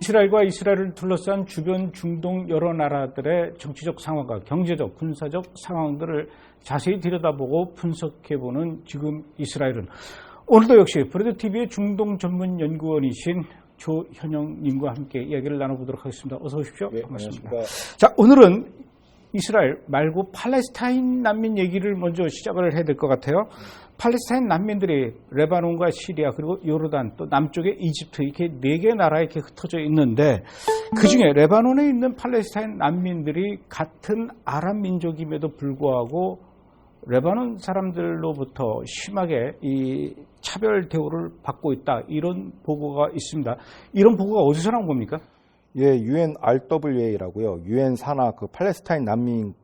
이스라엘과 이스라엘을 둘러싼 주변 중동 여러 나라들의 정치적 상황과 경제적, 군사적 상황들을 자세히 들여다보고 분석해보는 지금 이스라엘은 오늘도 역시 브레드TV의 중동 전문 연구원이신 조현영님과 함께 이야기를 나눠보도록 하겠습니다. 어서 오십시오. 네, 반갑습니다. 안녕하십니까. 자, 오늘은 이스라엘 말고 팔레스타인 난민 얘기를 먼저 시작을 해야 될 것 같아요. 팔레스타인 난민들이 레바논과 시리아 그리고 요르단 또 남쪽의 이집트 이렇게 4개 나라에 이렇게 흩어져 있는데 그중에 레바논에 있는 팔레스타인 난민들이 같은 아랍 민족임에도 불구하고 레바논 사람들로부터 심하게 이 차별 대우를 받고 있다. 이런 보고가 있습니다. 이런 보고가 어디서 나온 겁니까? 예, UNRWA라고요. 유엔 산하 그 팔레스타인 난민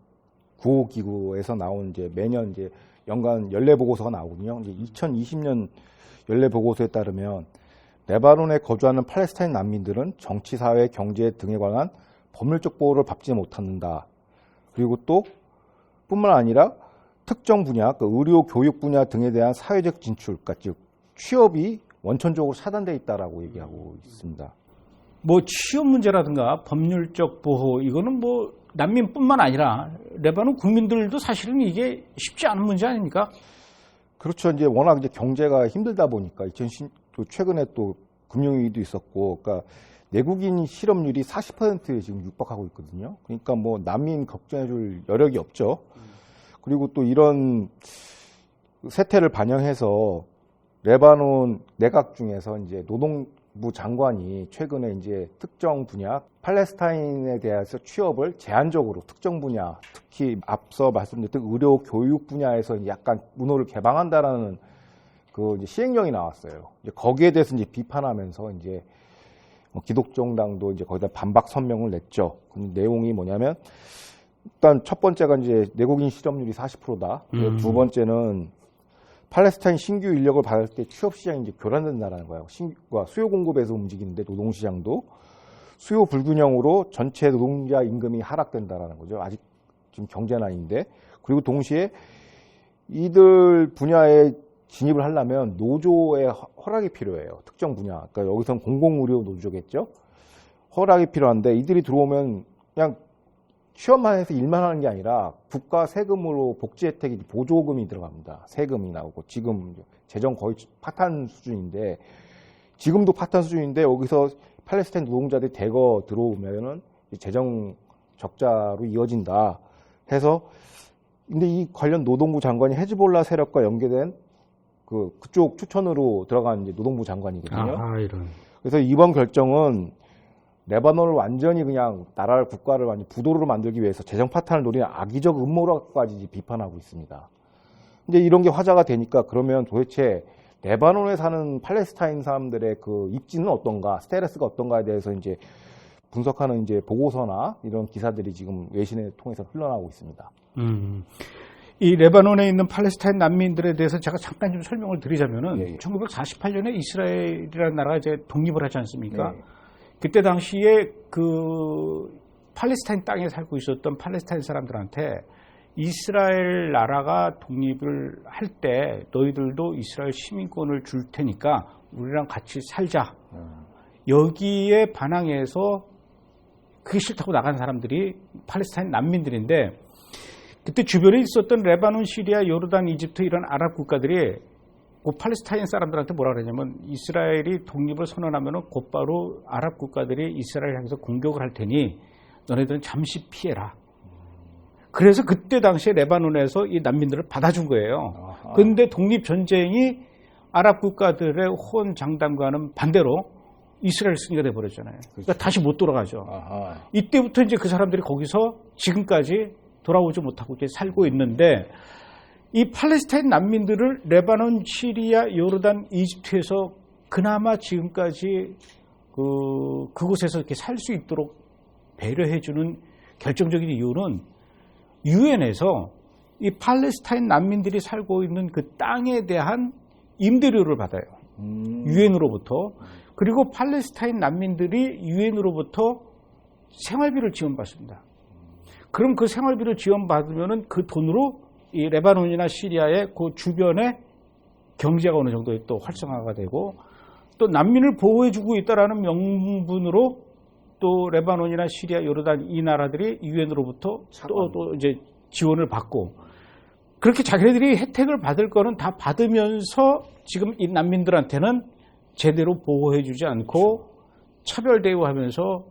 구호 기구에서 나온 이제 매년 이제 연간 연례 보고서가 나오거든요. 이제 2020년 연례 보고서에 따르면 레바논에 거주하는 팔레스타인 난민들은 정치, 사회, 경제 등에 관한 법률적 보호를 받지 못한다. 그리고 또 뿐만 아니라 특정 분야, 그 의료, 교육 분야 등에 대한 사회적 진출, 그러니까 즉 취업이 원천적으로 차단돼 있다라고 얘기하고 있습니다. 뭐 취업 문제라든가 법률적 보호 이거는 뭐 난민뿐만 아니라 레바논 국민들도 사실은 이게 쉽지 않은 문제 아닙니까? 그렇죠. 이제 워낙 이제 경제가 힘들다 보니까 최근에 또 금융위기도 있었고, 그러니까 내국인 실업률이 40%에 지금 육박하고 있거든요. 그러니까 뭐 난민 걱정해줄 여력이 없죠. 그리고 또 이런 세태를 반영해서 레바논 내각 중에서 이제 노동부 장관이 최근에 이제 특정 분야 팔레스타인에 대해서 취업을 제한적으로 특정 분야, 특히 앞서 말씀드렸던 의료, 교육 분야에서 약간 문호를 개방한다라는 그 이제 시행령이 나왔어요. 이제 거기에 대해서 이제 비판하면서 이제 기독정당도 이제 거기다 반박 성명을 냈죠. 그 내용이 뭐냐면 일단 첫 번째가 이제 내국인 실업률이 40%다. 두 번째는 팔레스타인 신규 인력을 받을 때 취업 시장이 이제 교란된다는 거예요. 수요 공급에서 움직이는데 노동 시장도 수요 불균형으로 전체 노동자 임금이 하락된다라는 거죠. 아직 지금 경제난인데. 그리고 동시에 이들 분야에 진입을 하려면 노조의 허락이 필요해요. 특정 분야. 그러니까 여기서는 공공의료 노조겠죠. 허락이 필요한데 이들이 들어오면 그냥 취업만 해서 일만 하는 게 아니라 국가 세금으로 복지 혜택이 보조금이 들어갑니다. 세금이 나오고 지금 재정 거의 파탄 수준인데 지금도 파탄 수준인데 여기서 팔레스타인 노동자들이 대거 들어오면은 재정 적자로 이어진다 해서 근데 이 관련 노동부 장관이 헤즈볼라 세력과 연계된 그쪽 추천으로 들어간 이제 노동부 장관이거든요. 아, 이런. 그래서 이번 결정은 레바논을 완전히 그냥 나라를 국가를 완전 부도로 만들기 위해서 재정 파탄을 노리는 악의적 음모라고까지 비판하고 있습니다. 근데 이런 게 화제가 되니까 그러면 도대체 레바논에 사는 팔레스타인 사람들의 그 입지는 어떤가, 스테레스가 어떤가에 대해서 이제 분석하는 이제 보고서나 이런 기사들이 지금 외신을 통해서 흘러나오고 있습니다. 이 레바논에 있는 팔레스타인 난민들에 대해서 제가 잠깐 좀 설명을 드리자면은 예. 1948년에 이스라엘이라는 나라가 이제 독립을 하지 않습니까? 예. 그때 당시에 그 팔레스타인 땅에 살고 있었던 팔레스타인 사람들한테 이스라엘 나라가 독립을 할 때 너희들도 이스라엘 시민권을 줄 테니까 우리랑 같이 살자. 여기에 반항해서 그게 싫다고 나간 사람들이 팔레스타인 난민들인데 그때 주변에 있었던 레바논, 시리아, 요르단, 이집트 이런 아랍 국가들이 그 팔레스타인 사람들한테 뭐라 그러냐면 이스라엘이 독립을 선언하면 곧바로 아랍 국가들이 이스라엘 향해서 공격을 할 테니 너네들은 잠시 피해라. 그래서 그때 당시에 레바논에서 이 난민들을 받아준 거예요. 그런데 독립전쟁이 아랍 국가들의 호언장담과는 반대로 이스라엘 승리가 돼버렸잖아요. 그러니까 다시 못 돌아가죠. 이때부터 이제 그 사람들이 거기서 지금까지 돌아오지 못하고 이렇게 살고 있는데 이 팔레스타인 난민들을 레바논, 시리아, 요르단, 이집트에서 그나마 지금까지 그곳에서 이렇게 살 수 있도록 배려해주는 결정적인 이유는 유엔에서 이 팔레스타인 난민들이 살고 있는 그 땅에 대한 임대료를 받아요. 유엔으로부터. 그리고 팔레스타인 난민들이 유엔으로부터 생활비를 지원받습니다. 그럼 그 생활비를 지원받으면은 그 돈으로 이 레바논이나 시리아의 그 주변에 경제가 어느 정도 또 활성화가 되고 또 난민을 보호해주고 있다라는 명분으로 또 레바논이나 시리아, 요르단 이 나라들이 유엔으로부터 또 이제 지원을 받고 그렇게 자기네들이 혜택을 받을 거는 다 받으면서 지금 이 난민들한테는 제대로 보호해주지 않고 차별 대우하면서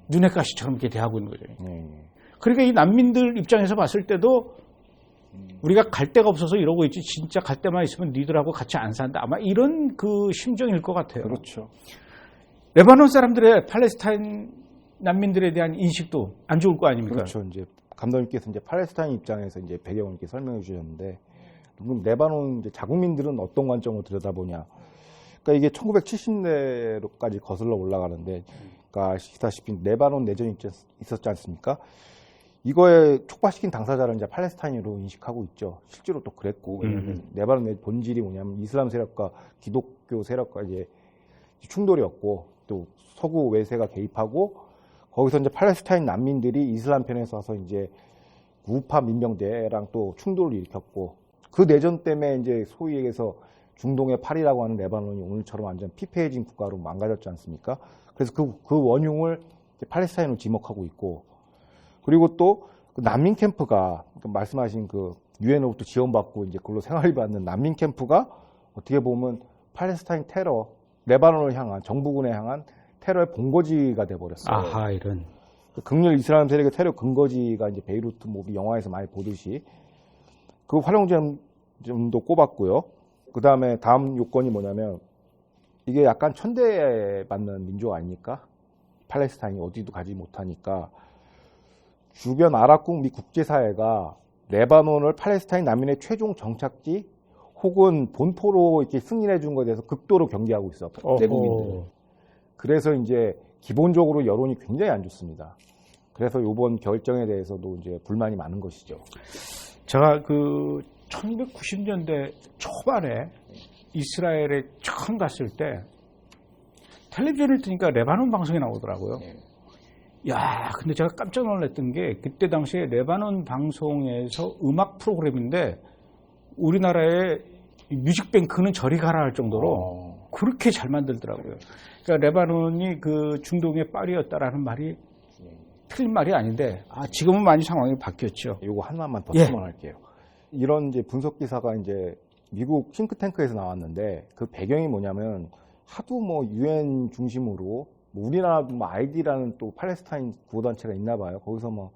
눈엣 가시처럼 이렇게 대하고 있는 거죠. 그러니까 이 난민들 입장에서 봤을 때도 우리가 갈 데가 없어서 이러고 있지 진짜 갈 데만 있으면 니들하고 같이 안 산다. 아마 이런 그 심정일 것 같아요. 그렇죠. 레바논 사람들의 팔레스타인 난민들에 대한 인식도 안 좋을 거 아닙니까? 그렇죠. 이제 감독님께서 이제 팔레스타인 입장에서 이제 배경을 이렇게 설명해 주셨는데, 그럼 레바논 이제 자국민들은 어떤 관점으로 들여다보냐? 그러니까 이게 1970년대로까지 거슬러 올라가는데, 그러니까 아시다시피 레바논 내전이 있었지 않습니까? 이거에 촉발시킨 당사자를 이제 팔레스타인으로 인식하고 있죠. 실제로 또 그랬고, 왜냐하면 레바논 내 본질이 뭐냐면 이슬람 세력과 기독교 세력과 이제 충돌이었고, 또 서구 외세가 개입하고, 거기서 이제 팔레스타인 난민들이 이슬람 편에 서서 이제 우파 민병대랑 또 충돌을 일으켰고, 그 내전 때문에 이제 소위 얘기해서 중동의 파리라고 하는 레바논이 오늘처럼 완전 피폐해진 국가로 망가졌지 않습니까? 그래서 그 원흉을 팔레스타인으로 지목하고 있고, 그리고 또 그 난민 캠프가 말씀하신 그 유엔으로부터 지원받고 이제 그걸로 생활을 받는 난민 캠프가 어떻게 보면 팔레스타인 테러, 레바논을 향한 정부군에 향한 테러의 본거지가 돼버렸어요. 아하, 이런. 극렬 이슬람 세력의 테러 근거지가 이제 베이루트 뭐 우리 영화에서 많이 보듯이 그 활용점도 꼽았고요. 그 다음에 다음 요건이 뭐냐면 이게 약간 천대받는 민족 아닙니까? 팔레스타인이 어디도 가지 못하니까 주변 아랍국 및 국제사회가 레바논을 팔레스타인 난민의 최종 정착지 혹은 본토로 이렇게 승인해 준 것에 대해서 극도로 경계하고 있어. 내국인들. 그래서 이제 기본적으로 여론이 굉장히 안 좋습니다. 그래서 이번 결정에 대해서도 이제 불만이 많은 것이죠. 제가 그 1990년대 초반에 이스라엘에 처음 갔을 때 텔레비전을 뜨니까 레바논 방송이 나오더라고요. 야, 근데 제가 깜짝 놀랐던 게 그때 당시에 레바논 방송에서 음악 프로그램인데 우리나라의 뮤직뱅크는 저리 가라 할 정도로 그렇게 잘 만들더라고요. 그러니까 레바논이 그 중동의 파리였다라는 말이 틀린 말이 아닌데, 지금은 많이 상황이 바뀌었죠. 이거 하나만 더 첨언할게요. 이런 이제 분석 기사가 이제 미국 싱크탱크에서 나왔는데 그 배경이 뭐냐면 하도 뭐 유엔 중심으로 뭐 우리나라도 뭐 아이디라는 또 팔레스타인 구호단체가 있나 봐요. 거기서 뭐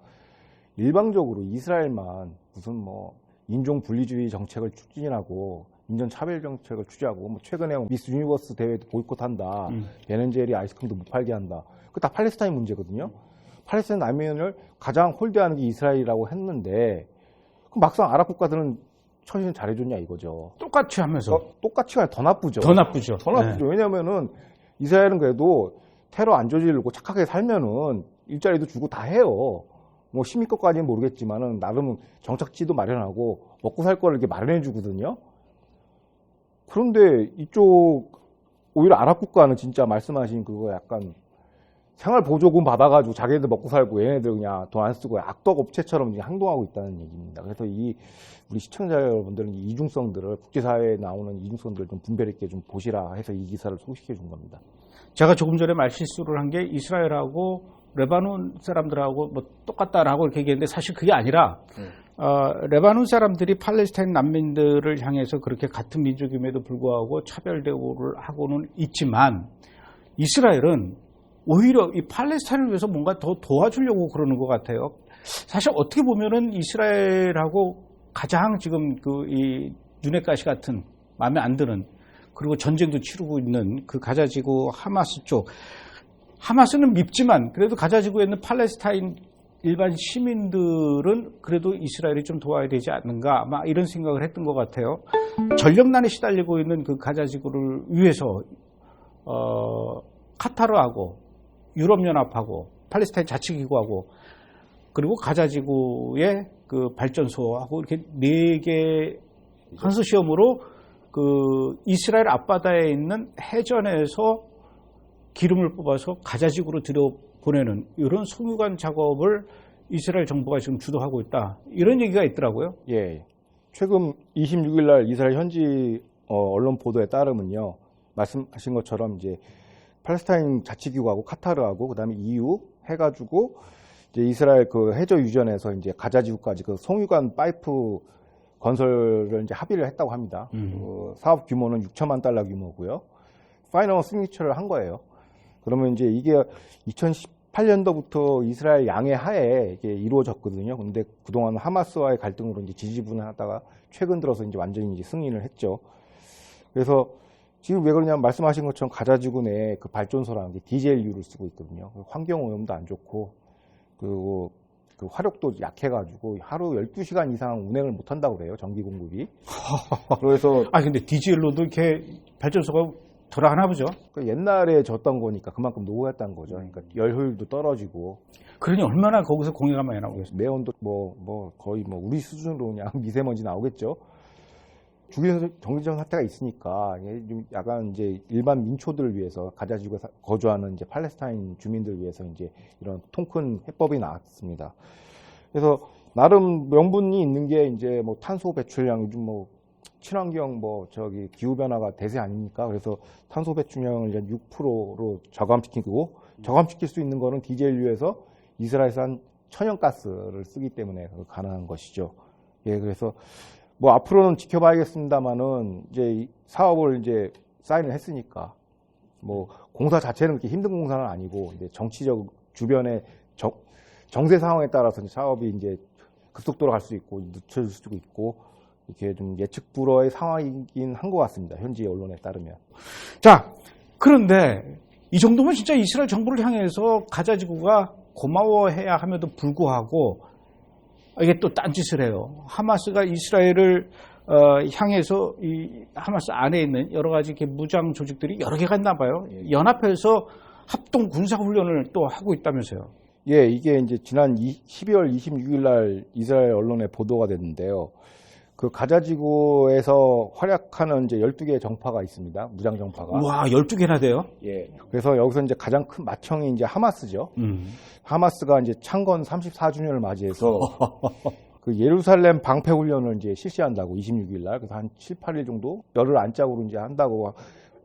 일방적으로 이스라엘만 무슨 뭐 인종 분리주의 정책을 추진하고 인종 차별 정책을 추진하고 뭐 최근에 미스 유니버스 대회도 보이콧한다. 베넨젤리 아이스크림도 못 팔게 한다. 그 다 팔레스타인 문제거든요. 팔레스타인 난민을 가장 홀대하는 게 이스라엘이라고 했는데 막상 아랍 국가들은 처신을 잘해줬냐 이거죠. 똑같이 하면서. 똑같이 하면 더 나쁘죠. 더 나쁘죠. 더 나쁘죠. 왜냐면은 이스라엘은 그래도 테러 안 저지르고 착하게 살면은 일자리도 주고 다 해요. 뭐 시민권까지는 모르겠지만은 나름 정착지도 마련하고 먹고 살 거를 이렇게 마련해 주거든요. 그런데 이쪽 오히려 아랍 국가는 진짜 말씀하신 그거 약간 생활보조금 받아가지고 자기네들 먹고 살고 얘네들 그냥 돈 안 쓰고 악덕 업체처럼 행동하고 있다는 얘기입니다. 그래서 우리 시청자 여러분들은 이 이중성들을 국제사회에 나오는 이중성들을 좀 분별 있게 좀 보시라 해서 이 기사를 소개시켜 준 겁니다. 제가 조금 전에 말실수를 한 게 이스라엘하고 레바논 사람들하고 뭐 똑같다라고 이렇게 얘기했는데 사실 그게 아니라 레바논 사람들이 팔레스타인 난민들을 향해서 그렇게 같은 민족임에도 불구하고 차별 대우를 하고는 있지만 이스라엘은 오히려 이 팔레스타인을 위해서 뭔가 더 도와주려고 그러는 것 같아요. 사실 어떻게 보면은 이스라엘하고 가장 지금 이 눈엣가시 같은 마음에 안 드는 그리고 전쟁도 치르고 있는 그 가자지구 하마스 쪽. 하마스는 밉지만 그래도 가자지구에 있는 팔레스타인 일반 시민들은 그래도 이스라엘이 좀 도와야 되지 않는가 아마 이런 생각을 했던 것 같아요. 전력난에 시달리고 있는 그 가자지구를 위해서 카타르하고 유럽연합하고 팔레스타인 자치기구하고 그리고 가자지구의 그 발전소하고 이렇게 4개 컨소시엄으로 그 이스라엘 앞바다에 있는 해전에서 기름을 뽑아서 가자지구로 들여보내는 이런 송유관 작업을 이스라엘 정부가 지금 주도하고 있다. 이런 얘기가 있더라고요. 예. 최근 26일 날 이스라엘 현지 언론 보도에 따르면요. 말씀하신 것처럼 이제 팔레스타인 자치기구하고 카타르하고 그다음에 EU 해가지고 이제 이스라엘 그 해저 유전에서 이제 가자지구까지 그 송유관 파이프 건설을 이제 합의를 했다고 합니다. 그 사업 규모는 6천만 달러 규모고요. 파이널 시그니처를 한 거예요. 그러면 이제 이게 2018년도부터 이스라엘 양해 하에 이게 이루어졌거든요. 근데 그동안 하마스와의 갈등으로 이제 지지분해하다가 최근 들어서 이제 완전히 이제 승인을 했죠. 그래서 지금 왜 그러냐면 말씀하신 것처럼 가자지구 내에 그 발전소라는 게 디젤유를 쓰고 있거든요. 환경 오염도 안 좋고 그리고 그 화력도 약해가지고 하루 12시간 이상 운행을 못 한다고 그래요. 전기 공급이. 그래서 근데 디젤로도 이렇게 발전소가 덜 하나 보죠. 옛날에 졌던 거니까 그만큼 노후했다는 거죠. 그러니까 열 효율도 떨어지고. 그러니 얼마나 거기서 공해가 많이 나오겠어요. 내온도 거의 우리 수준으로 그냥 미세먼지 나오겠죠. 주기적 정치적 사태가 있으니까 좀 약간 이제 일반 민초들을 위해서 가자지구에 거주하는 이제 팔레스타인 주민들을 위해서 이제 이런 통 큰 해법이 나왔습니다. 그래서 나름 명분이 있는 게 이제 뭐 탄소 배출량 요즘 뭐 친환경 기후 변화가 대세 아닙니까? 그래서 탄소 배출량을 이제 6%로 저감시키고 저감시킬 수 있는 거는 디젤유에서 이스라엘산 천연가스를 쓰기 때문에 가능한 것이죠. 예, 그래서 뭐 앞으로는 지켜봐야겠습니다만은 이제 이 사업을 이제 사인을 했으니까 뭐 공사 자체는 그렇게 힘든 공사는 아니고 이제 정치적 주변의 정세 상황에 따라서 이제 사업이 이제 급속도로 갈 수 있고 늦춰질 수도 있고 이렇게 좀 예측 불허의 상황이긴 한 것 같습니다. 현지 언론에 따르면. 자, 그런데 이 정도면 진짜 이스라엘 정부를 향해서 가자지구가 고마워해야 함에도 불구하고 이게 또 딴짓을 해요. 하마스가 이스라엘을 향해서 이 하마스 안에 있는 여러 가지 이렇게 무장 조직들이 여러 개가 있나 봐요. 연합해서 합동 군사 훈련을 또 하고 있다면서요. 예, 이게 이제 지난 12월 26일 날 이스라엘 언론에 보도가 됐는데요. 그 가자지구에서 활약하는 이제 12개의 정파가 있습니다. 무장 정파가. 와, 12개나 돼요? 예. 그래서 여기서 이제 가장 큰 맏형이 이제 하마스죠. 하마스가 이제 창건 34주년을 맞이해서 그 예루살렘 방패 훈련을 이제 실시한다고 26일 날. 그래서 한 7, 8일 정도 열흘 안짝으로 이제 한다고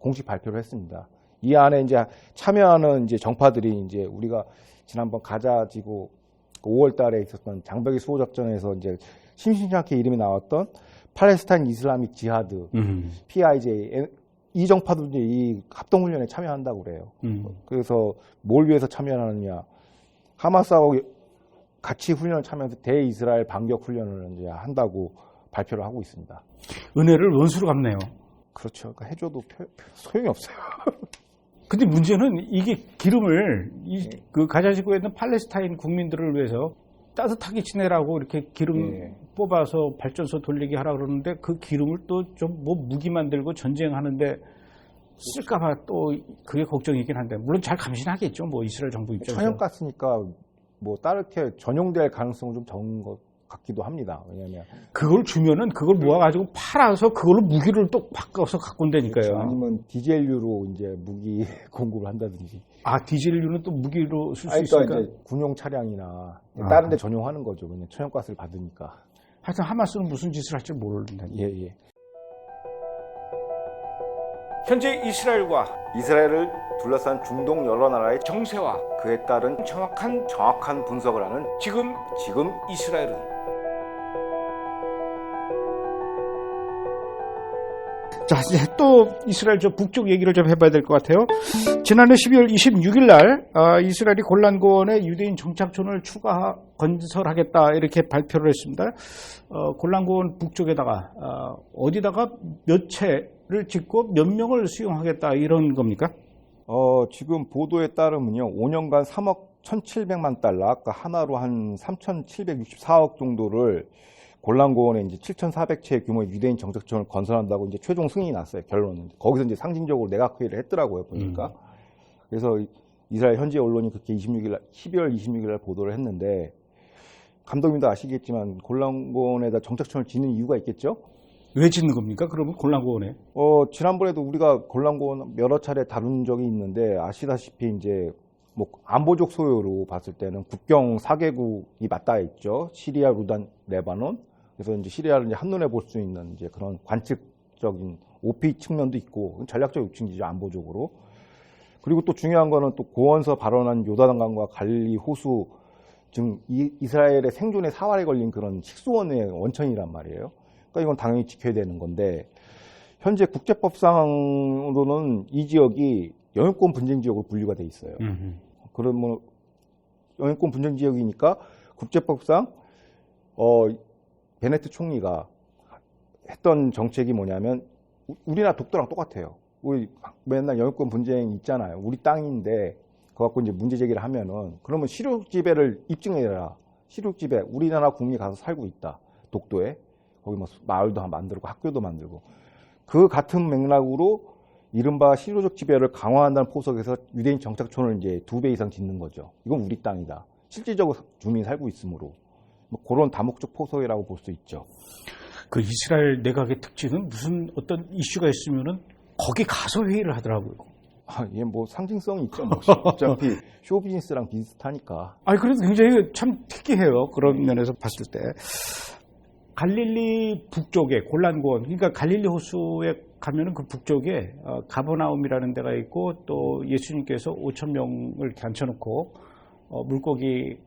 공식 발표를 했습니다. 이 안에 이제 참여하는 이제 정파들이 이제 우리가 지난번 가자지구 5월 달에 있었던 장벽의 수호 작전에서 이제 심심찮게 이름이 나왔던 팔레스타인 이슬라믹 지하드, PIJ, 이 정파들도 이 합동훈련에 참여한다고 그래요. 그래서 뭘 위해서 참여하느냐. 하마스하고 같이 훈련을 참여해서 대이스라엘 반격 훈련을 이제 한다고 발표를 하고 있습니다. 은혜를 원수로 갚네요. 그렇죠. 그러니까 해줘도 소용이 없어요. 근데 문제는 이게 기름을 그 가자지구에 있는 팔레스타인 국민들을 위해서 따뜻하게 지내라고 이렇게 기름 뽑아서 발전소 돌리게 하라 그러는데 그 기름을 또 좀 뭐 무기 만들고 전쟁하는데 쓸까봐 또 그게 걱정이긴 한데 물론 잘 감시하겠죠. 뭐 이스라엘 정부 입장에서. 천연가스니까 뭐 따르게 전용될 가능성은 좀 적은 것 같기도 합니다. 왜냐하면 그걸 주면은 그걸 모아가지고 팔아서 그걸로 무기를 또 바꿔서 갖고 온다니까요. 그렇죠. 아니면 디젤유로 이제 무기 공급을 한다든지. 아, 디젤유는 또 무기로 쓸 수 그러니까 있으니까. 이제 군용 차량이나 다른 데 전용하는 거죠. 왜냐면 천연가스를 받으니까. 하여튼 하마스는 무슨 짓을 할지 모른다. 예. 현재 이스라엘을 둘러싼 중동 여러 나라의 정세와 그에 따른 정확한 분석을 하는 지금 이스라엘은 자, 이제 또 이스라엘 저 북쪽 얘기를 좀 해봐야 될 것 같아요. 지난해 12월 26일 날 이스라엘이 골란고원에 유대인 정착촌을 추가 건설하겠다 이렇게 발표를 했습니다. 골란고원 북쪽에다가 어디다가 몇 채를 짓고 몇 명을 수용하겠다 이런 겁니까? 지금 보도에 따르면요. 5년간 3억 1,700만 달러, 아까 하나로 한 3,764억 정도를 골란고원에 이제 7,400채 규모의 유대인 정착촌을 건설한다고 이제 최종 승인이 났어요. 결론은. 거기서 이제 상징적으로 내각 회의를 했더라고요. 보니까. 그래서 이스라엘 현지 언론이 그렇게 12월 26일 날 보도를 했는데 감독님도 아시겠지만 골란고원에다 정착촌을 짓는 이유가 있겠죠? 왜 짓는 겁니까? 그러면 골란고원에? 지난번에도 우리가 골란고원 여러 차례 다룬 적이 있는데 아시다시피 이제 뭐 안보적 소요로 봤을 때는 국경 4개국이 맞닿아 있죠. 시리아, 루단, 레바논. 그래서 이제 시리아를 이제 한눈에 볼 수 있는 이제 그런 관측적인 OP 측면도 있고 전략적 요충지죠. 안보적으로. 그리고 또 중요한 거는 또 고원서 발언한 요단강과 갈릴리 호수 지금 이스라엘의 생존의 사활에 걸린 그런 식수원의 원천이란 말이에요. 그러니까 이건 당연히 지켜야 되는 건데 현재 국제법상으로는 이 지역이 영유권 분쟁 지역으로 분류가 돼 있어요. 그럼 뭐 영유권 분쟁 지역이니까 국제법상 베네트 총리가 했던 정책이 뭐냐면 우리나라 독도랑 똑같아요. 우리 맨날 영유권 분쟁 있잖아요. 우리 땅인데 그거 갖고 이제 문제 제기를 하면은 그러면 실효 지배를 입증해라. 실효 지배 우리나라 국민이 가서 살고 있다. 독도에 거기 뭐 마을도 만들고 학교도 만들고 그 같은 맥락으로 이른바 실효적 지배를 강화한다는 포석에서 유대인 정착촌을 이제 2배 이상 짓는 거죠. 이건 우리 땅이다. 실질적으로 주민이 살고 있으므로 뭐 그런 다목적 포석이라고 볼 수 있죠. 그 이스라엘 내각의 특징은 무슨 어떤 이슈가 있으면은 거기 가서 회의를 하더라고요. 얘 뭐 상징성이 있죠. 뭐 어차피 쇼비즈니스랑 비슷하니까. 그래서 굉장히 참 특이해요. 그런 면에서 봤을 때. 갈릴리 북쪽에 골란고원, 그러니까 갈릴리 호수에 가면은 그 북쪽에 가버나움이라는 데가 있고 또 예수님께서 5,000명을 앉혀놓고 물고기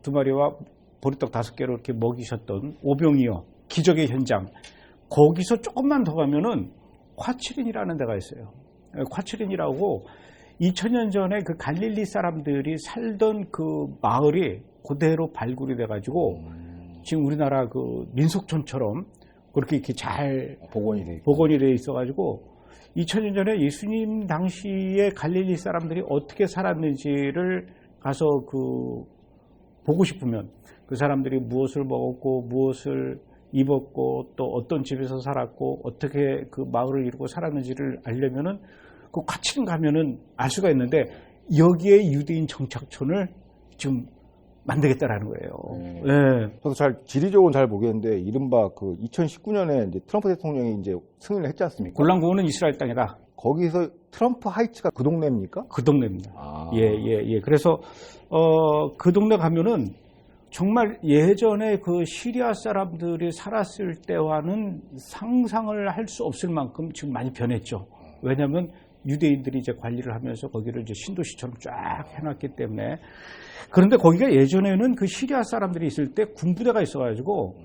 2마리와 보리떡 5개를 이렇게 먹이셨던 오병이어 기적의 현장. 거기서 조금만 더 가면은 콰치린이라는 데가 있어요. 콰치린이라고 2000년 전에 그 갈릴리 사람들이 살던 그 마을이 그대로 발굴이 돼가지고 지금 우리나라 그 민속촌처럼 그렇게 이렇게 잘 복원이 돼 있어가지고 2000년 전에 예수님 당시에 갈릴리 사람들이 어떻게 살았는지를 가서 그 보고 싶으면 그 사람들이 무엇을 먹었고 무엇을 입었고 또 어떤 집에서 살았고 어떻게 그 마을을 이루고 살았는지를 알려면은 그 콰치린 가면은 알 수가 있는데 여기에 유대인 정착촌을 지금 만들겠다라는 거예요. 네. 저도 지리적으로는 잘 모르겠는데 이른바 그 2019년에 이제 트럼프 대통령이 이제 승인을 했지 않습니까? 골란고원은 이스라엘 땅이다. 거기서 트럼프 하이츠가 그 동네입니까? 그 동네입니다. 예. 그래서 그 동네 가면은 정말 예전에 그 시리아 사람들이 살았을 때와는 상상을 할 수 없을 만큼 지금 많이 변했죠. 왜냐하면 유대인들이 이제 관리를 하면서 거기를 이제 신도시처럼 쫙 해놨기 때문에. 그런데 거기가 예전에는 그 시리아 사람들이 있을 때 군부대가 있어가지고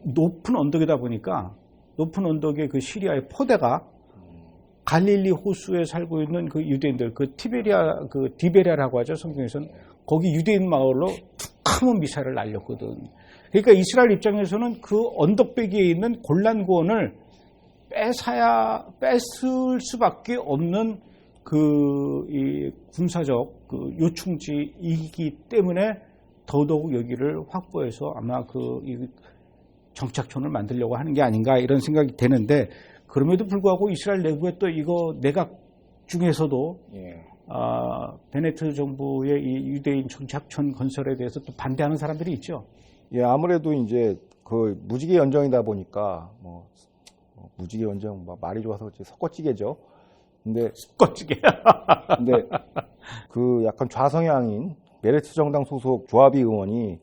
높은 언덕이다 보니까 높은 언덕에 그 시리아의 포대가 갈릴리 호수에 살고 있는 그 유대인들, 그 디베리아라고 하죠, 성경에서는. 거기 유대인 마을로 툭하면 미사일을 날렸거든. 그러니까 이스라엘 입장에서는 그 언덕배기에 있는 골란고원을 뺏을 수밖에 없는 이 군사적 그 요충지이기 때문에 더더욱 여기를 확보해서 아마 이 정착촌을 만들려고 하는 게 아닌가 이런 생각이 되는데, 그럼에도 불구하고 이스라엘 내부에 또 이거 내각 중에서도 베네트 정부의 이 유대인 정착촌 건설에 대해서 또 반대하는 사람들이 있죠. 예, 아무래도 이제 그 무지개 연정이다 보니까 무지개 연정 말이 좋아서 섞어찌개죠. 근데 그 약간 좌성향인 메르츠 정당 소속 조합위 의원이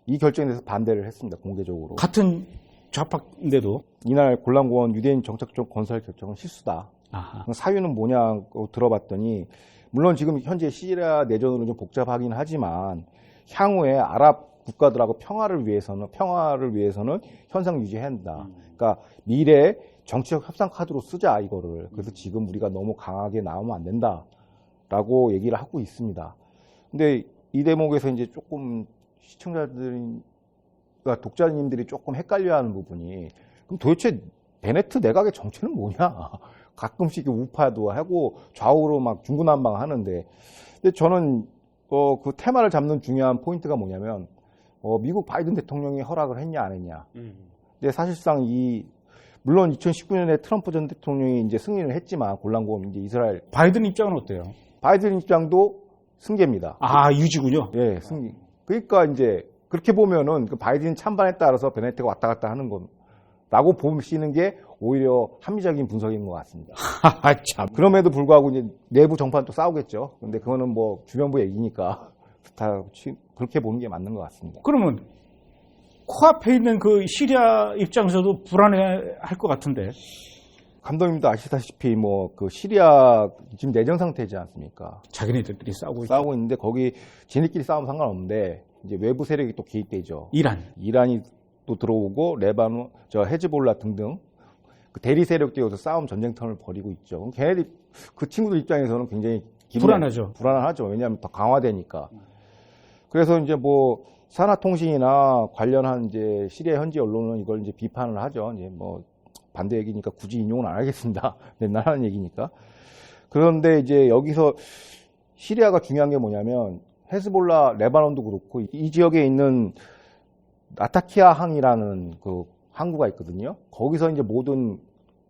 이 결정에 대해서 반대를 했습니다. 공개적으로. 같은 좌파인데도 이날 골란고원 유대인 정착촌 건설 결정은 실수다. 아하. 사유는 뭐냐고 들어봤더니, 물론 지금 현재 시리아 내전으로 좀 복잡하긴 하지만 향후에 아랍 국가들하고 평화를 위해서는 현상 유지해야 한다. 그러니까 미래 정치적 협상 카드로 쓰자 이거를. 그래서 지금 우리가 너무 강하게 나오면 안 된다라고 얘기를 하고 있습니다. 근데 이 대목에서 이제 조금 시청자들과 독자님들이 조금 헷갈려하는 부분이, 그럼 도대체 베네트 내각의 정체는 뭐냐? 가끔씩 우파도 하고 좌우로 막 중구난방 하는데, 근데 저는 그 테마를 잡는 중요한 포인트가 뭐냐면, 미국 바이든 대통령이 허락을 했냐 안 했냐. 근데 사실상 물론 2019년에 트럼프 전 대통령이 이제 승인을 했지만 골란고원 이제 이스라엘 바이든 입장은 어때요? 바이든 입장도 승계입니다. 유지군요. 예, 승계. 그러니까 이제 그렇게 보면은 그 바이든 찬반에 따라서 베네트가 왔다 갔다 하는 거라고 보시는 게 오히려 합리적인 분석인 것 같습니다. 참. 그럼에도 불구하고 이제 내부 정파는 또 싸우겠죠. 근데 그거는 뭐 주변부 얘기니까 다 그렇게 보는 게 맞는 것 같습니다. 그러면 코앞에 있는 그 시리아 입장에서도 불안해할 것 같은데. 감독님도 아시다시피 뭐 그 시리아 지금 내전 상태지 않습니까? 자기네들끼리 싸우고 싸우고 있는데 거기 지네끼리 싸우면 상관없는데 이제 외부 세력이 또 개입되죠. 이란이 또 들어오고 레바논, 헤즈볼라 등등 그 대리 세력들이 여기서 싸움 전쟁터를 벌이고 있죠. 그럼 걔네들 그 친구들 입장에서는 굉장히 불안하죠. 왜냐하면 더 강화되니까. 그래서 이제 뭐 산하통신이나 관련한 이제 시리아 현지 언론은 이걸 이제 비판을 하죠. 이제 뭐 반대 얘기니까 굳이 인용은 안 하겠습니다. 맨날 하는 얘기니까. 그런데 이제 여기서 시리아가 중요한 게 뭐냐면 헤즈볼라, 레바논도 그렇고 이 지역에 있는 라타키아 항이라는 그 항구가 있거든요. 거기서 이제 모든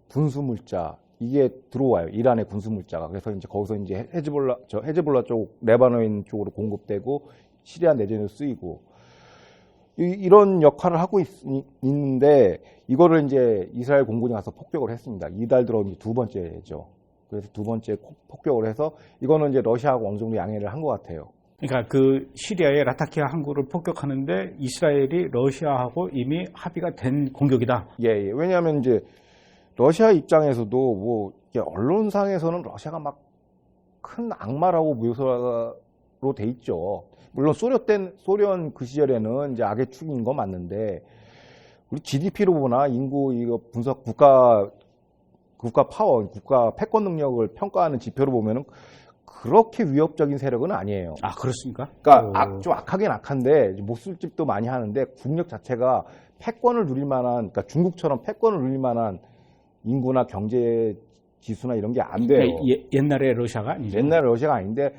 군수 물자 이게 들어와요. 이란의 군수 물자가. 그래서 이제 거기서 이제 헤즈볼라 쪽, 레바논 쪽으로 공급되고 시리아 내전에 쓰이고 이런 역할을 하고 있는데 이거를 이제 이스라엘 공군이 가서 폭격을 했습니다. 이달 들어 이제 두 번째죠. 그래서 두 번째 폭격을 해서 이거는 이제 러시아하고 어느 정도 양해를 한 것 같아요. 그러니까 그 시리아의 라타키아 항구를 폭격하는데 이스라엘이 러시아하고 이미 합의가 된 공격이다. 예. 왜냐하면 이제 러시아 입장에서도 뭐 언론상에서는 러시아가 막 큰 악마라고 묘사로 돼 있죠. 물론 소련 그 시절에는 이제 악의 축인 거 맞는데 우리 GDP로 보나 인구 이거 분석 국가 파워, 국가 패권 능력을 평가하는 지표로 보면은 그렇게 위협적인 세력은 아니에요. 아, 그렇습니까? 그러니까 좀 악하긴 악한데 목술집도 많이 하는데 국력 자체가 패권을 누릴 만한, 그러니까 중국처럼 패권을 누릴 만한 인구나 경제 지수나 이런 게 안 돼요. 옛날에 러시아가 아니죠. 옛날에 러시아가 아닌데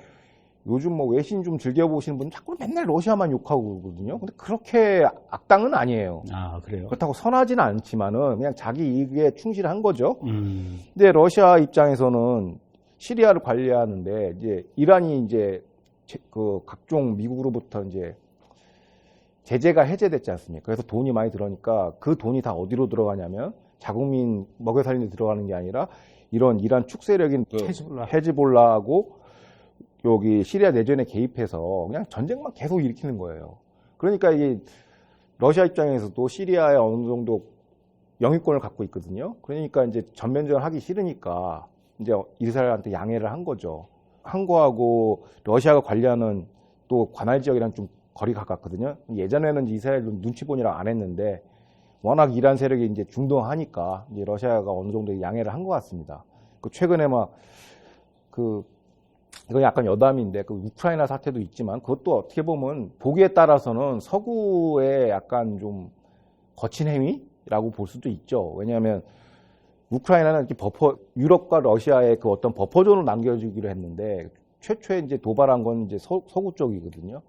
요즘 뭐 외신 좀 즐겨보시는 분은 자꾸 맨날 러시아만 욕하고 그러거든요. 근데 그렇게 악당은 아니에요. 아, 그래요? 그렇다고 선하지는 않지만은 그냥 자기 이익에 충실한 거죠. 근데 러시아 입장에서는 시리아를 관리하는데 이제 이란이 이제 그 각종 미국으로부터 이제 제재가 해제됐지 않습니까? 그래서 돈이 많이 들어오니까 그 돈이 다 어디로 들어가냐면 자국민 먹여 살리는 데 들어가는 게 아니라 이런 이란 축세력인 헤즈볼라하고 여기 시리아 내전에 개입해서 그냥 전쟁만 계속 일으키는 거예요. 그러니까 이게 러시아 입장에서도 시리아에 어느 정도 영유권을 갖고 있거든요. 그러니까 이제 전면전 하기 싫으니까 이제 이스라엘한테 양해를 한 거죠. 한국하고 러시아가 관리하는 또 관할 지역이랑 좀 거리가 가깝거든요. 예전에는 이스라엘도 눈치 보느라 안 했는데 워낙 이란 세력이 이제 중동하니까 이제 러시아가 어느 정도 양해를 한 것 같습니다. 그 최근에 이건 약간 여담인데 그 우크라이나 사태도 있지만 그것도 어떻게 보면 보기에 따라서는 서구의 약간 좀 거친 행위라고 볼 수도 있죠. 왜냐하면 우크라이나는 이렇게 유럽과 러시아의 그 어떤 버퍼존을 남겨주기로 했는데 최초에 이제 도발한 건 이제 서구 쪽이거든요.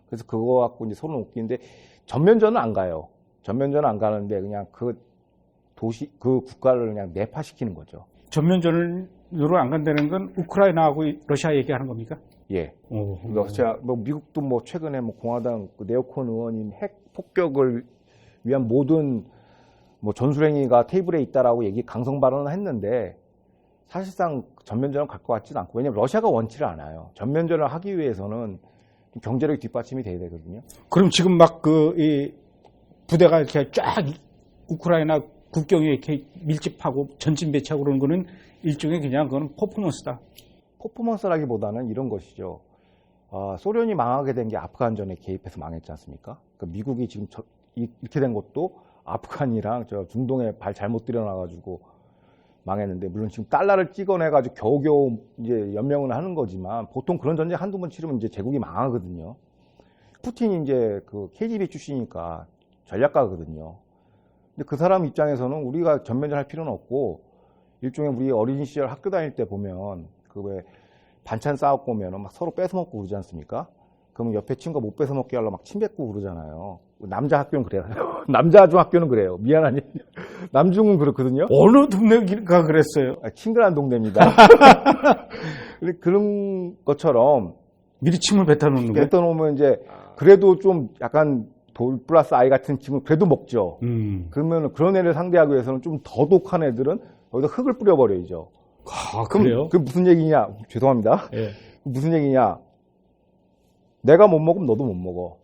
그래서 그거 갖고 이제 서로 웃기는데 전면전은 안 가요. 전면전은 안 가는데 그냥 그 국가를 그냥 내파시키는 거죠. 전면전으로 안 간다는 건 우크라이나하고 러시아 얘기하는 겁니까? 예. 러시아, 미국도 최근에 공화당 네오콘 의원이 핵 폭격을 위한 모든 전술행위가 테이블에 있다라고 강성 발언을 했는데 사실상 전면전을 갈 것 같지는 않고 왜냐하면 러시아가 원치를 않아요. 전면전을 하기 위해서는 경제력이 뒷받침이 돼야 되거든요. 그럼 지금 이 부대가 이렇게 쫙 우크라이나 국경에 이렇게 밀집하고 전진 배치하고 그러는 거는 일종의 그냥 그건 퍼포먼스다. 퍼포먼스라기보다는 이런 것이죠. 소련이 망하게 된 게 아프간전에 개입해서 망했지 않습니까? 그러니까 미국이 지금 이렇게 된 것도 아프간이랑 중동에 발 잘못 들여놔가지고 망했는데 물론 지금 달러를 찍어내가지고 겨우겨우 이제 연명은 하는 거지만 보통 그런 전쟁 한두 번 치르면 이제 제국이 망하거든요. 푸틴이 이제 그 KGB 출신이니까 전략가거든요. 근데 그 사람 입장에서는 우리가 전면전 할 필요는 없고 일종의 우리 어린 시절 학교 다닐 때 보면 그 왜 반찬 싸갖고 오면 막 서로 뺏어먹고 그러지 않습니까? 그러면 옆에 친구가 못 뺏어먹게 하려고 막 침 뱉고 그러잖아요. 남자 학교는 그래요. 남자 중학교는 그래요. 미안하니. 남중은 그렇거든요. 어느 동네가 그랬어요? 친근한 동네입니다. 그런 것처럼 미리 침을 뱉어놓는 거예요? 뱉어놓으면 이제 그래도 좀 약간 돌 플러스 아이 같은 친구 그래도 먹죠. 그러면 그런 애를 상대하기 위해서는 좀 더 독한 애들은 여기다 흙을 뿌려버려야죠. 그래요? 그 무슨 얘기냐? 죄송합니다. 예. 무슨 얘기냐? 내가 못 먹으면 너도 못 먹어.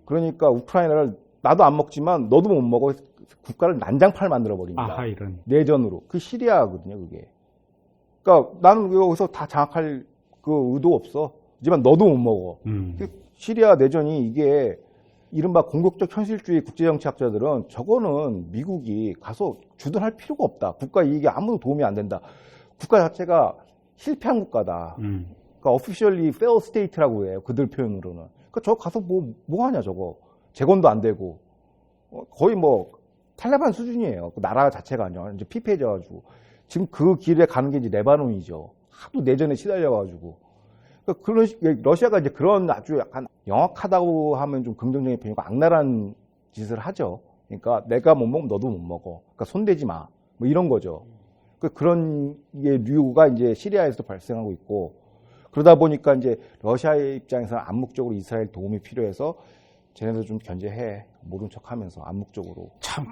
그러니까 우크라이나를 나도 안 먹지만 너도 못 먹어. 국가를 난장판을 만들어 버립니다. 아하, 이런. 내전으로. 그 시리아거든요, 그게. 그러니까 나는 여기서 다 장악할 그 의도 없어. 하지만 너도 못 먹어. 그 시리아 내전이 이게 이른바 공격적 현실주의 국제정치학자들은 저거는 미국이 가서 주둔할 필요가 없다. 국가 이익에 아무도 도움이 안 된다. 국가 자체가 실패한 국가다. 그러니까 officially failed state라고 해요. 그들 표현으로는. 그러니까 저거 가서 뭐 하냐 저거. 재건도 안 되고. 거의 뭐 탈레반 수준이에요. 그 나라 자체가 아니야. 이제 피폐해져가지고. 지금 그 길에 가는 게 이제 레바논이죠. 하도 내전에 시달려가지고. 그러니까 러시아가 이제 그런 아주 약간 영악하다고 하면 좀 긍정적인 표현이고 악랄한 짓을 하죠. 그러니까 내가 못 먹으면 너도 못 먹어. 그러니까 손대지 마. 뭐 이런 거죠. 그런 게 류가 이제 시리아에서도 발생하고 있고 그러다 보니까 이제 러시아의 입장에서는 암묵적으로 이스라엘 도움이 필요해서 쟤네들 좀 견제해. 모른 척 하면서 암묵적으로. 참,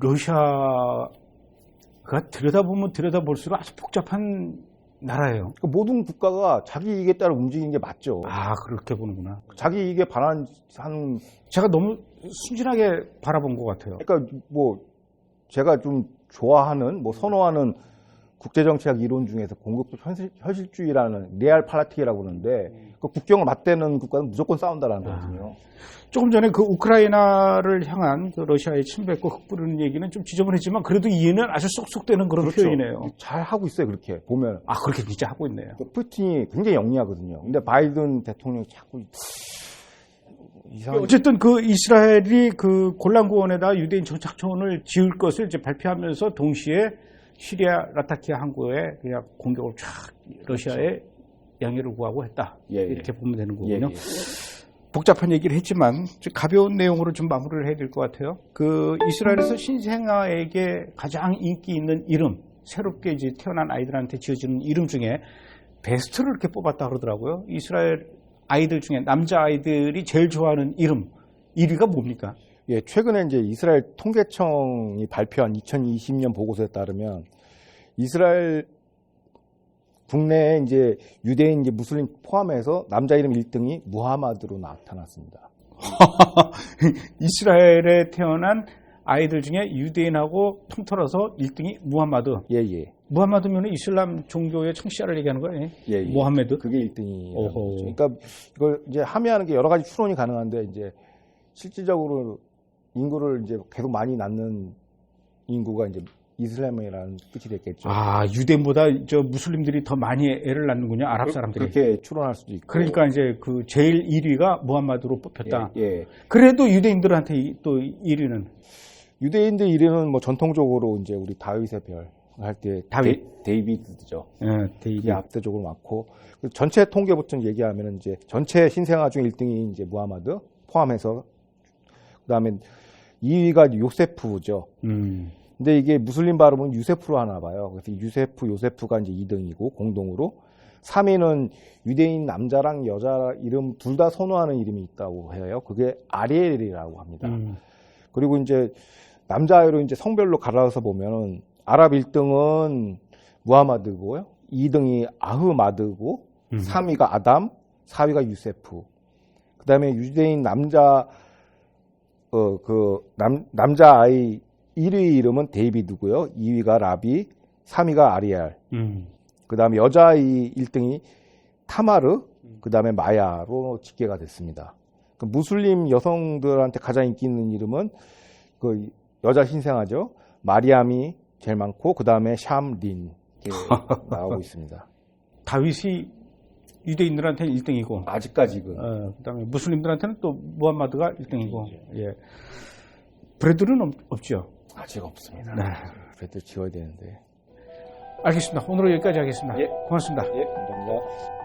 러시아가 들여다볼수록 아주 복잡한 나라예요. 그러니까 모든 국가가 자기 이익에 따라 움직이는 게 맞죠. 아, 그렇게 보는구나. 자기 이익에 반하는 제가 너무 순진하게 바라본 것 같아요. 그러니까 뭐 제가 좀 좋아하는 뭐 선호하는 국제정치학 이론 중에서 공격적 현실주의라는 레알 팔라틱이라고 그러는데 그 국경을 맞대는 국가는 무조건 싸운다라는 거거든요. 조금 전에 그 우크라이나를 향한 그 러시아의 침략과 흑부르는 얘기는 좀 지저분했지만 그래도 이해는 아주 쏙쏙 되는 그런 그렇죠. 표현이네요. 잘 하고 있어요, 그렇게 보면. 아, 그렇게 진짜 하고 있네요. 푸틴이 굉장히 영리하거든요. 근데 바이든 대통령이 자꾸 이상한. 어쨌든 그 이스라엘이 그 골란고원에다 유대인 정착촌을 지을 것을 이제 발표하면서 동시에 시리아 라타키아 항구에 그냥 공격을 쫙 러시아에 양해를 구하고 했다. 이렇게 보면 되는 거군요. 복잡한 얘기를 했지만 좀 가벼운 내용으로 좀 마무리를 해야 될 것 같아요. 그 이스라엘에서 신생아에게 가장 인기 있는 이름, 새롭게 이제 태어난 아이들한테 지어지는 이름 중에 베스트를 이렇게 뽑았다 그러더라고요. 이스라엘 아이들 중에 남자 아이들이 제일 좋아하는 이름 1위가 뭡니까? 예, 최근에 이제 이스라엘 통계청이 발표한 2020년 보고서에 따르면 이스라엘 국내에 이제 유대인, 이제 무슬림 포함해서 남자 이름 1등이 무하마드로 나타났습니다. 이스라엘에 태어난 아이들 중에 유대인하고 통틀어서 1등이 무함마드. 예. 무함마드면 이슬람 종교의 청시자를 얘기하는 거예요? 예. 모함메드? 그게 1등이라는 거죠. 그러니까 이걸 이제 함의하는 게 여러 가지 추론이 가능한데 이제 실질적으로 인구를 이제 계속 많이 낳는 인구가 이제 이슬람이라는 뜻이 됐겠죠. 아, 유대인보다 저 무슬림들이 더 많이 애를 낳는군요. 아랍 사람들이. 그렇게 추론할 수도 있고. 그러니까 이제 그 제일 1위가 무함마드로 뽑혔다. 예. 그래도 유대인들한테 또 1위는 유대인들 1위는 뭐 전통적으로 이제 우리 다윗의 별 할 때 데이비드죠. 데이비드. 이게 압도적으로 많고 전체 통계부터 얘기하면은 이제 전체 신생아 중 1등이 이제 무하마드 포함해서 그다음에 2위가 요세프죠. 근데 이게 무슬림 발음은 유세프로 하나 봐요. 그래서 요세프가 이제 2등이고 공동으로 3위는 유대인 남자랑 여자 이름 둘 다 선호하는 이름이 있다고 해요. 그게 아리엘이라고 합니다. 그리고 이제 남자아이로 이제 성별로 갈라서 보면은 아랍 1등은 무하마드고요. 2등이 아흐마드고 3위가 아담, 4위가 유세프. 그다음에 유대인 남자 남자아이 1위 이름은 데이비드고요. 2위가 라비, 3위가 아리엘. 그다음에 여자아이 1등이 타마르, 그다음에 마야로 집계가 됐습니다. 그 무슬림 여성들한테 가장 인기 있는 이름은 그 여자 신생아죠. 마리암이 제일 많고 그다음에 샴린 나오고 있습니다. 다윗이 유대인들한테는 1등이고 아직까지는. 그다음에 무슬림들한테는 또 무함마드가 1등이고. 예. 브래들은 없죠. 아직 없습니다. 네. 브래들 지어야 되는데. 알겠습니다. 오늘은 여기까지 하겠습니다. 예. 고맙습니다. 예, 감사합니다.